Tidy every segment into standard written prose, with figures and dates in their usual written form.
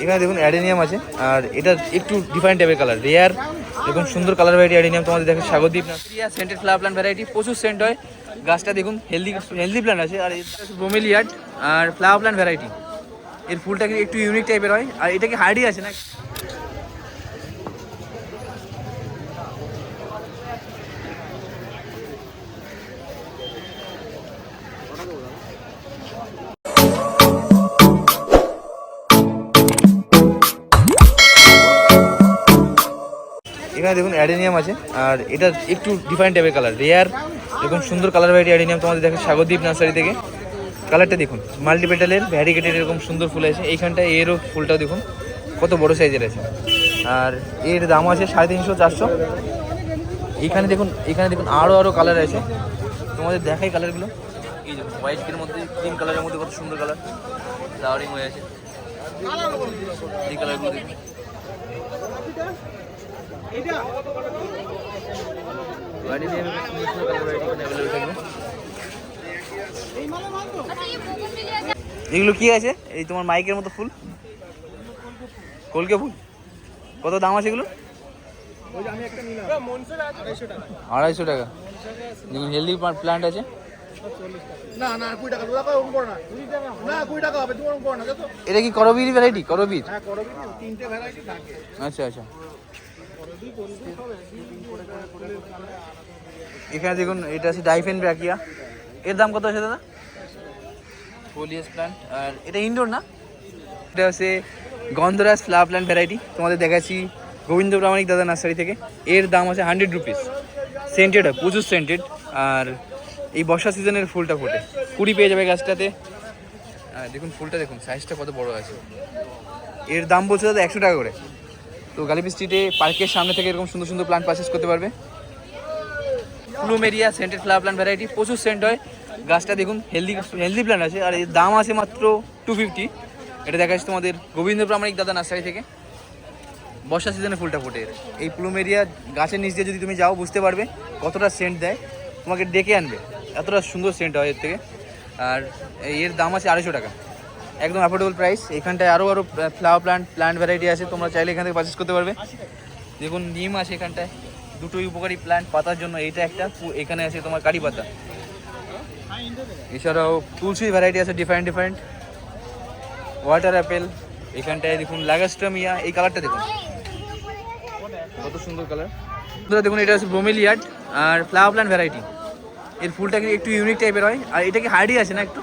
এখানে দেখুন অ্যাডেনিয়াম আছে, আর এটা একটু ডিফারেন্ট টাইপের কালার, রেয়ার দেখুন সুন্দর কালার ভ্যারাইটি অ্যাডেনিয়াম তোমাদের দেখে স্বাগতিক সেন্টেড ফ্লাওয়ার প্ল্যান্ট ভ্যারাইটি, প্রচুর সেন্ট হয়। গাছটা দেখুন হেলদি প্ল্যান্ট আছে, আর ব্রোমেলিয়াড আর ফ্লাওয়ার প্ল্যান্ট ভ্যারাইটি। এর ফুলটা কিন্তু একটু ইউনিক টাইপের হয়, আর এটা কি হার্ডি আছে না। এখানে দেখুন অ্যাডেনিয়াম আছে, আর এটা একটু ডিফারেন্ট টাইপের কালার, রেয়ার দেখুন সুন্দর কালার ভ্যারাইটি অ্যাডেনিয়াম তোমাদের দেখে স্বাগতিক নার্সারি থেকে। কালারটা দেখুন মাল্টিপেটালের ভ্যারিগেটেড এরকম সুন্দর ফুল আছে। এইখানটায় এরও ফুলটাও দেখুন কত বড় সাইজের আছে, আর এর দাম আছে 350-400। এখানে দেখুন আরও কালার আছে, তোমাদের দেখাই কালারগুলো। এই দেখুন হোয়াইটের মধ্যে ক্রিম কালারের মধ্যে কত সুন্দর কালার ফ্লাওয়ারিং হয়ে আছে। এই কালারগুলো দেখুন, এগুলো কি আছে? এই তোমার মাইকের মতো ফুল, কলকে ফুল, কত দাম আছে এগুলো? 250 টাকা। দেখুন হেলদি প্ল্যান্ট আছে। এটা কি করবীর ভ্যারাইটি? করবীর, আচ্ছা আচ্ছা। এখানে দেখুন এটা আছে ডাইফেন ব্র্যাকিয়া, এর দাম কত আছে দাদা? ফোলিয়াস প্ল্যান্ট, আর এটা ইনডোর না? এটা হচ্ছে গন্ধরাজ ফ্লাওয়ার প্ল্যান্ট ভ্যারাইটি, তোমাদের দেখাচ্ছি গোবিন্দ প্রামাণিক দাদা নার্সারি থেকে। এর দাম আছে 100 রুপিস। সেন্টেড হয়, প্রচুর সেন্টেড, আর এই বর্ষা সিজনের ফুলটা ফোটে, কুড়ি পেয়ে যাবে গাছটাতে। দেখুন ফুলটা দেখুন সাইজটা কত বড় আছে। এর দাম বলছে দাদা 100 টাকা করে। তো গালিবি স্ট্রিটে পার্কের সামনে থেকে এরকম সুন্দর সুন্দর প্ল্যান্ট পারচেস করতে পারবে। Plumeria scented flower plant variety, প্রচুর সেন্ট হয়। গাছটা দেখুন হেলদি প্ল্যান্ট আছে, আর এর দাম আছে মাত্র 250। এটা দেখাচ্ছি তোমাদের গোবিন্দ প্রামাণিক দাদা নার্সারি থেকে। বর্ষা সিজনে ফুলটা ফোটে। এই প্লুমেরিয়া গাছের নিচ দিয়ে যদি তুমি যাও বুঝতে পারবে কতটা সেন্ট দেয়, তোমাকে ডেকে আনবে, এতটা সুন্দর সেন্ট হয় এর থেকে। আর এর দাম আছে 250 টাকা, একদম অ্যাফোর্ডেবল প্রাইস। এখানটায় আরও ফ্লাওয়ার প্ল্যান্ট ভ্যারাইটি আছে, তোমরা চাইলে এখান থেকে পারচেস করতে পারবে। দেখুন নিম আছে এখানটায়, দুটোই উপকারী প্ল্যান্ট পাতার জন্য। এইটা একটা, এখানে আছে তোমার কারি পাতা। এছাড়াও তুলসী ভ্যারাইটি আছে ডিফারেন্ট। ওয়াটার অ্যাপেল, এখানটায় দেখুন লাগাস্ট্রামিয়া, এই কালারটা দেখুন কত সুন্দর কালার। দেখুন এটা হচ্ছে ব্রোমেলিয়াড আর ফ্লাওয়ার প্ল্যান্ট ভ্যারাইটি। এর ফুলটা কিন্তু একটু ইউনিক টাইপের হয়, আর এটা কি হার্ডি আছে না একটু,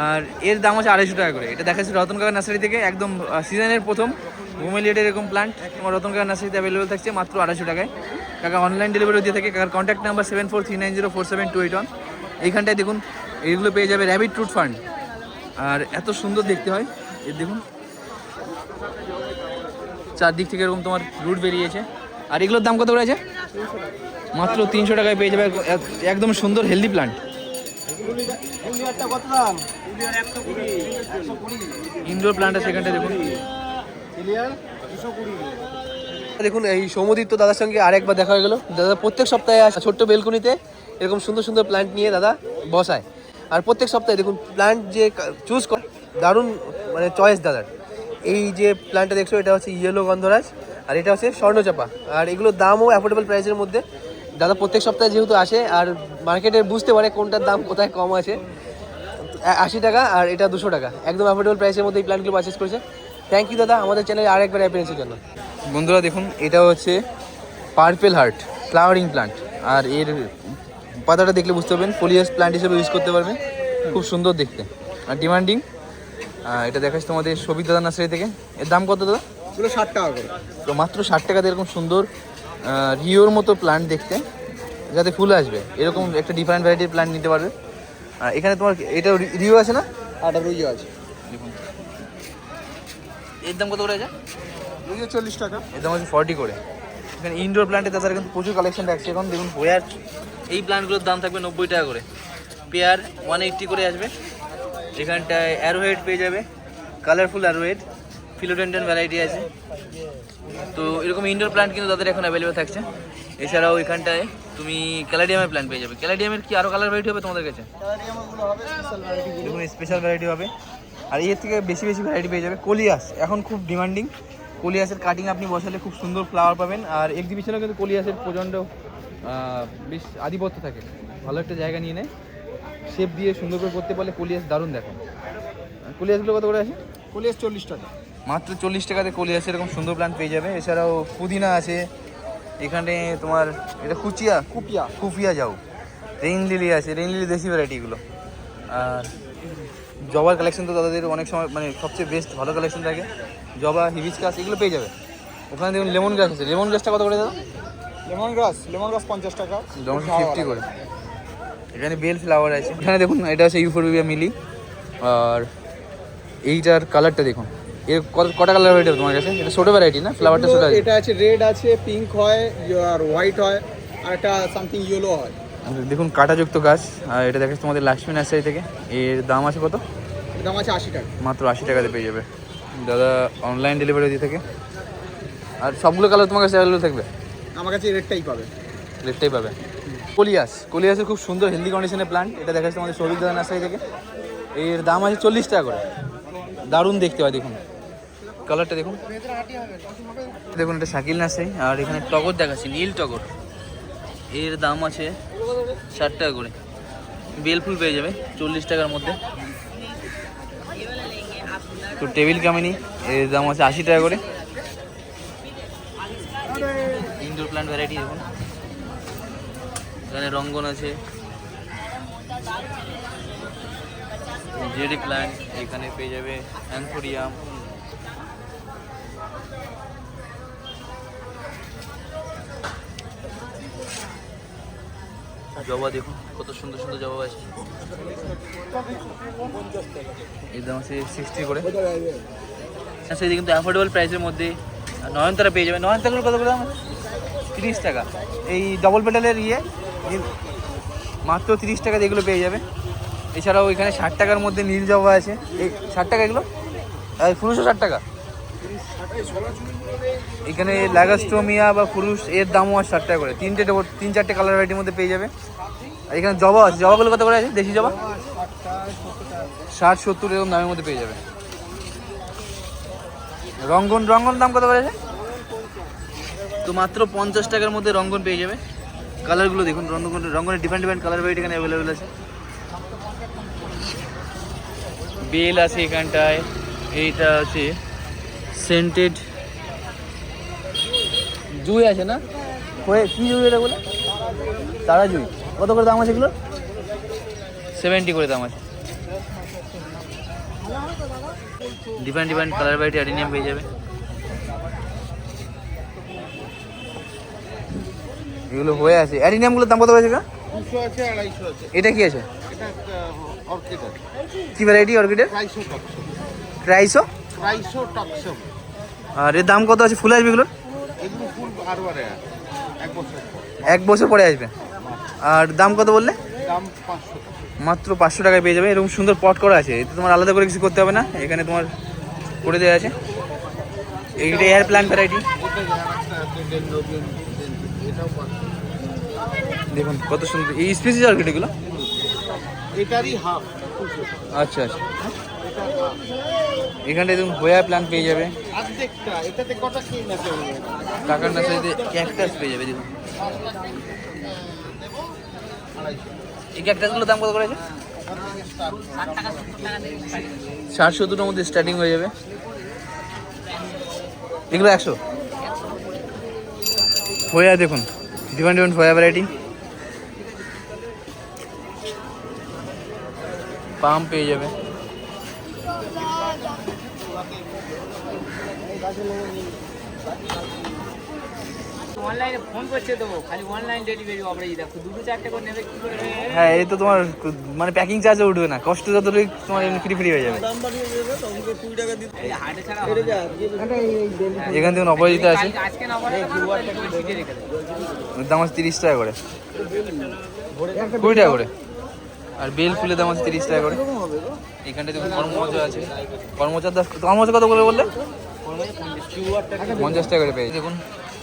আর এর দাম আছে 250 টাকা করে। এটা দেখাচ্ছি রতন কাকা নার্সারি থেকে, একদম সিজনের প্রথম ব্রোমেলিয়াডের এরকম প্ল্যান্ট তোমার রতন কাকা নার্সারিতে অ্যাভেলেবল থাকছে মাত্র 250 টাকায়। কাকা অনলাইন ডেলিভারি দিয়ে থাকে। কাকার কন্ট্যাক্ট নাম্বার 7439047281। এইখানটায় দেখুন এইগুলো পেয়ে যাবে র্যাবিট ট্রুট ফান্ড, আর এত সুন্দর দেখতে হয়। এর দেখুন চারদিক থেকে এরকম তোমার রুট বেরিয়েছে। আর এগুলোর দাম কত করে আছে? মাত্র 300 টাকায় পেয়ে যাবে একদম সুন্দর হেলদি প্ল্যান্ট। ইনডোর প্ল্যান্ট আছে এখানটা দেখুন। দেখুন এই সৌমদীপ্ত দাদার সঙ্গে আরেকবার দেখা হয়ে গেল। দাদা প্রত্যেক সপ্তাহে আসে ছোট্ট বেলকুনিতে এরকম সুন্দর সুন্দর প্ল্যান্ট নিয়ে দাদা বসায়, আর প্রত্যেক সপ্তাহে দেখুন প্ল্যান্ট যে চুজ করে দারুণ মানে চয়েস দাদার। এই যে প্ল্যান্টটা দেখছো এটা হচ্ছে ইয়েলো গন্ধরাজ, আর এটা হচ্ছে স্বর্ণচাপা, আর এগুলোর দামও অ্যাফোর্ডেবল প্রাইসের মধ্যে। দাদা প্রত্যেক সপ্তাহে যেহেতু আসে আর মার্কেটে বুঝতে পারে কোনটার দাম কোথায় কম আছে। 80 টাকা আর এটা 200 টাকা, একদম অ্যাফোর্ডেবল প্রাইসের মধ্যে এই প্ল্যান্টগুলো পারচেস করেছে। থ্যাংক ইউ দাদা আমাদের চ্যানেলে আরেকবার অ্যাপিয়ারেন্সের জন্য। বন্ধুরা দেখুন এটা হচ্ছে পার্পেল হার্ট ফ্লাওয়ারিং প্ল্যান্ট, আর এর পাতাটা দেখলে বুঝতে পারবেন ফোলিয়াস প্ল্যান্ট হিসেবে ইউজ করতে পারবে, খুব সুন্দর দেখতে আর ডিমান্ডিং। এটা দেখাচ্ছি তোমাদের সবিক দাদা নার্সারি থেকে। এর দাম কত দাদা? 60 টাকা করে। তো মাত্র 60 টাকাতে এরকম সুন্দর রিওর মতো প্ল্যান্ট দেখতে, যাতে ফুল আসবে এরকম একটা ডিফারেন্ট ভ্যারাইটির প্ল্যান্ট নিতে পারবে। এখানে তোমার এটা রিও আছে না? আটা রুইও আছে। দেখুন এর দাম কত করে আছে? 40 টাকা। এর দাম হচ্ছে 40 করে। এখানে ইনডোর প্ল্যান্টের তাছাড়া কিন্তু প্রচুর কালেকশন রাখছে এখন। দেখুন হোয়ার এই প্ল্যান্টগুলোর দাম থাকবে 90 টাকা করে, পেয়ার 180 করে আসবে। এখানটায় অ্যারোহেড পেয়ে যাবে, কালারফুল অ্যারোহেড, ফিলোডেন্ড্রন ভ্যারাইটি আছে। তো এরকম ইনডোর প্ল্যান্ট কিন্তু তাদের এখন অ্যাভেলেবেল থাকছে। এছাড়াও এখানটায় তুমি ক্যালাডিয়ামের প্ল্যান্ট পেয়ে যাবে। ক্যালাডিয়ামের কি আরও কালার ভ্যারাইটি হবে তোমাদের কাছে? দেখুন স্পেশাল ভ্যারাইটি হবে, আর এর থেকে বেশি বেশি ভ্যারাইটি পেয়ে যাবে। কলিয়াস এখন খুব ডিমান্ডিং, কলিয়াসের কাটিং আপনি বসালে খুব সুন্দর ফ্লাওয়ার পাবেন। আর এক্সিবিশনেও কিন্তু কলিয়াসের প্রচণ্ড বেশ আধিপত্য থাকে, ভালো একটা জায়গা নিয়ে নেয়। শেপ দিয়ে সুন্দর করে করতে পারলে কলিয়াস দারুণ দেখো। কলিয়াসগুলো কত করে আছে? কলিয়াস 40 টাকা। মাত্র 40 টাকাতে কলিয়াস এরকম সুন্দর প্ল্যান্ট পেয়ে যাবে। এছাড়াও পুদিনা আছে এখানে তোমার, এটা কুপিয়া যাও, রেইন লিলি আছে, রেইন লিলি দেশি ভ্যারাইটিগুলো। আর জবার কালেকশন তো তাদের অনেক সময় মানে সবচেয়ে বেস্ট ভালো কালেকশন থাকে। জবা, হিবিস্কাস এগুলো পেয়ে যাবে। ওখানে দেখুন লেমন গ্রাস আছে, লেমন গ্রাসটা কত করে দাদা? লেমন গ্রাস 50 টাকা, লেমন 50 করে। এখানে বেল ফ্লাওয়ার আছে। এখানে দেখুন এটা আছে ইউফোরবিয়া মিলি। আর এইটার কালারটা দেখুন, এর কটা কালার ভ্যারাইটি তোমার কাছে? এটা ছোটো ভ্যারাইটি না, ফ্লাওয়ারটা ছোটো আছে। এটা আছে রেড আছে, পিঙ্ক হয় আর হোয়াইট হয়, আর একটা সামথিং ইয়েলো হয়। দেখুন কাঁটাযুক্ত গাছ। আর এটা দেখাচ্ছে তোমাদের লক্ষ্মী নার্সারি থেকে। এর দাম আছে কত? এর দাম আছে 80 টাকা। মাত্র 80 টাকাতে পেয়ে যাবে। দাদা অনলাইন ডেলিভারি দিয়ে থাকে। আর সবগুলো কালার তোমার কাছে অ্যাভেলেবল থাকবে? আমার কাছে রেডটাই পাবে। রেডটাই পাবে। কলিয়াসের খুব সুন্দর হেলদি কন্ডিশনের প্ল্যান্ট। এটা দেখাচ্ছে তোমাদের সৌভিক দাদা নার্সারি থেকে। এর দাম আছে 40 টাকা করে। দারুণ দেখতে হয়, দেখুন কালারটা দেখুন। দেখুন এটা শাকিল নার্সারি। আর এখানে টগর দেখাচ্ছি, নীল টগর। এর দাম আছে 60 টাকা করে। বেল ফুল পেয়ে যাবে 40 টাকার মধ্যে। তো টেবিল কামিনি, এর দাম আছে 80 টাকা করে। ইনডোর প্ল্যান্ট ভ্যারাইটি দেখুন, এখানে রঙ্গন আছে, জেডি প্ল্যান্ট এখানে পেয়ে যাবে, অ্যানথোরিয়াম। জবা দেখুন কত সুন্দর সুন্দর জবা আছে। এর দাম আছে 60 করে। সেদিকে কিন্তু অ্যাফোর্ডেবল প্রাইসের মধ্যে নয়নতারা পেয়ে যাবে। নয়নতারাগুলো কত করে দাম? 30 টাকা। এই ডবল পেটালের মাত্র 30 টাকা এগুলো পেয়ে যাবে। এছাড়াও এখানে 60 টাকার মধ্যে নীল জবা আছে। এই 60 টাকা এগুলো, ফুরুষও 60 টাকা। এখানে ল্যাগাস্টোমিয়া বা ফুরুষ এর দামও আছে 60 টাকা করে। 3-4টে কালার ভ্যারাইটির মধ্যে পেয়ে যাবে। আর এখানে জবা আছে, জবাগুলো কত করে আছে? দেশি জবা 60-70 এরকম দামের মধ্যে পেয়ে যাবে। রঙ্গন দাম কত করে আছে? তো মাত্র 50 টাকার মধ্যে রঙ্গন পেয়ে যাবে। কালারগুলো দেখুন, রঙ্গনের ডিফারেন্ট কালার ভ্যারাইটি এখানে অ্যাভেলেবেল আছে। বেল আছে এখানটায়। এইটা আছে সেন্টেড জুই আছে না, কি জুই এটা বলে? তারা জুই। কত করে দাম আছে এগুলো? 70 করে দাম আছে। ডিফারেন্ট কালার ভ্যারাইটি অ্যাডিনিয়াম পেয়ে যাবে। এগুলো হয়ে আছে। অ্যাডিনিয়ামগুলোর দাম কত হয়েছে? 200 আছে, 250 আছে। এটা কি আছে? এটা অর্কিড আছে। কি ভ্যারাইটি অর্কিডের? ক্রাইসো টক্সম। আর এর দাম কত আছে? ফুল আসবে এগুলোর? এগুলো ফুল বারবারে 1 বছর পর। 1 বছর পরে আসবে। আর দাম কত বললে? দাম 500 টাকা। মাত্র 500 টাকায় পেয়ে যাবে। এরকম সুন্দর পট করা আছে, এতে তোমার আলাদা করে কিছু করতে হবে না, এখানে তোমার করে দেওয়া আছে। এইটা এয়ার প্ল্যান্ট ভ্যারাইটি দেখুন কত সুন্দর। এই স্পেসিস অর্কিড এগুলো? এটারই হাফ। আচ্ছা। এখানটায় দেখুন হোয়া প্ল্যান্ট পেয়ে যাবে। অর্ধেকটা এটাতে কটা কিন আছে? টাকার নার্সারিতে ক্যাকটাস পেয়ে যাবে। দেখুন এই ক্যাকটাসগুলোর দাম কত করে আছে? 60-70টার মধ্যে স্টার্টিং হয়ে যাবে। এগুলো 100। হোয়া দেখুন, ডিফারেন্ট হোয়া ভ্যারাইটি। পাম পেয়ে যাবে। অনলাইনে ফোন করছে তো খালি অনলাইন ডেলিভারি অফার দেখো 2-4টে করে নেবে কি করে? হ্যাঁ, এই তো তোমার মানে প্যাকিং চার্জও উঠবে না, কষ্ট যতটুকু তোমার এমনি ফ্রি হয়ে যাবে। এই হাটে ছাড়া এখান থেকে অপরাজিতা আছে, আজকে না বলে শিখে রেখে এর দাম আছে 30 টাকা করে, 20 টাকা করে। আর বেল ফুলের দাম আছে 30 টাকা করে। এখানটায় দেখুন কর্মমোচা আছে। কর্মমোচা কত করে বললে? 50 টাকা করে পেয়ে দেখুন।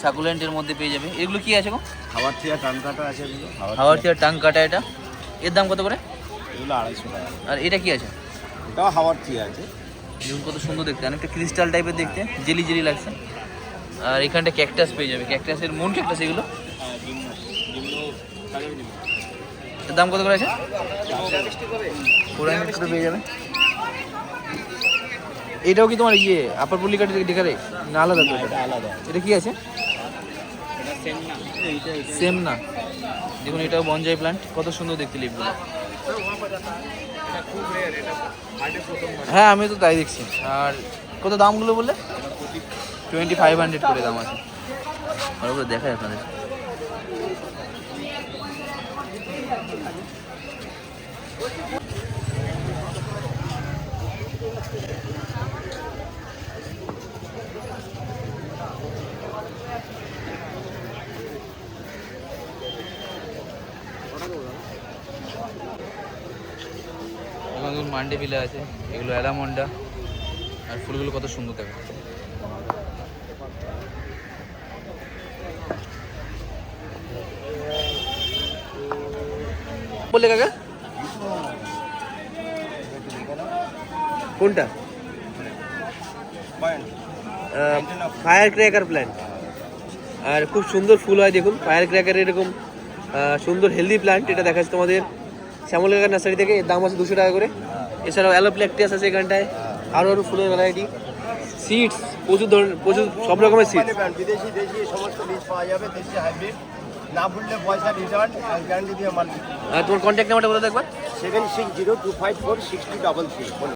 সাকুলেন্টের মধ্যে পেয়ে যাবে। এগুলো কি আছে গো? খাবার থিয়া টান কাটা আছে এগুলো। হাওয়ার চেয়ার টাং কাটা। এটা এর দাম কত করে? এগুলো 250 টাকা। আর এটা কি আছে? এটাও হাওয়ার চেয়ে আছে। দেখুন কত সুন্দর দেখতে, অনেকটা ক্রিস্টাল টাইপের দেখতে, জেলি জেলি লাগছে। আর এখানটা ক্যাকটাস পেয়ে যাবে, ক্যাকটাসের মন ক্যাকটাস এগুলো। এর দাম কত করে আছে? 400 করে পেয়ে যাবে। এটাও কি তোমার ইয়ে আপার পল্লী কাটি ডেকারে না আলাদা? তো এটা আলাদা। এটা কি আছে? সেম না। দেখুন এটাও বনজাই প্ল্যান্ট, কত সুন্দর দেখতে লিফগুলো। হ্যাঁ আমি তো তাই দেখছি। আর কত দামগুলো বললে? 2500 করে দাম আছে। ভালো করে দেখায় আপনাদের। এখন দেখুন মান্ডে বিলা আছে, এগুলো অ্যালামন্ডা। আর ফুলগুলো কত সুন্দর দেখো। বললে কাকা কোনটা? Fire cracker plant. আর খুব সুন্দর ফুল হয় দেখুন, ফায়ার ক্র্যাকার এরকম সুন্দর হেলদি প্ল্যান্ট। এটা দেখাচ্ছে তোমাদের শ্যামল কাকার নার্সারি থেকে। এর দাম আছে 200 টাকা করে। এছাড়াও অ্যালোপ্ল্যাকটিয়াস আছে এখানটায়, আরও ফুলের ভ্যারাইটি, সিডস প্রচুর ধরনের, প্রচুর সব রকমের সিডস। বিদেশি দেশি সমস্ত বীজ পাওয়া যাবে, দেশি হাইব্রিড। না ভুললে পয়সা রিটার্ন আর গ্যারান্টি দিয়ে মাল। তোমার কন্ট্যাক্ট নাম্বারটা বলে দেখবা। 7602546033।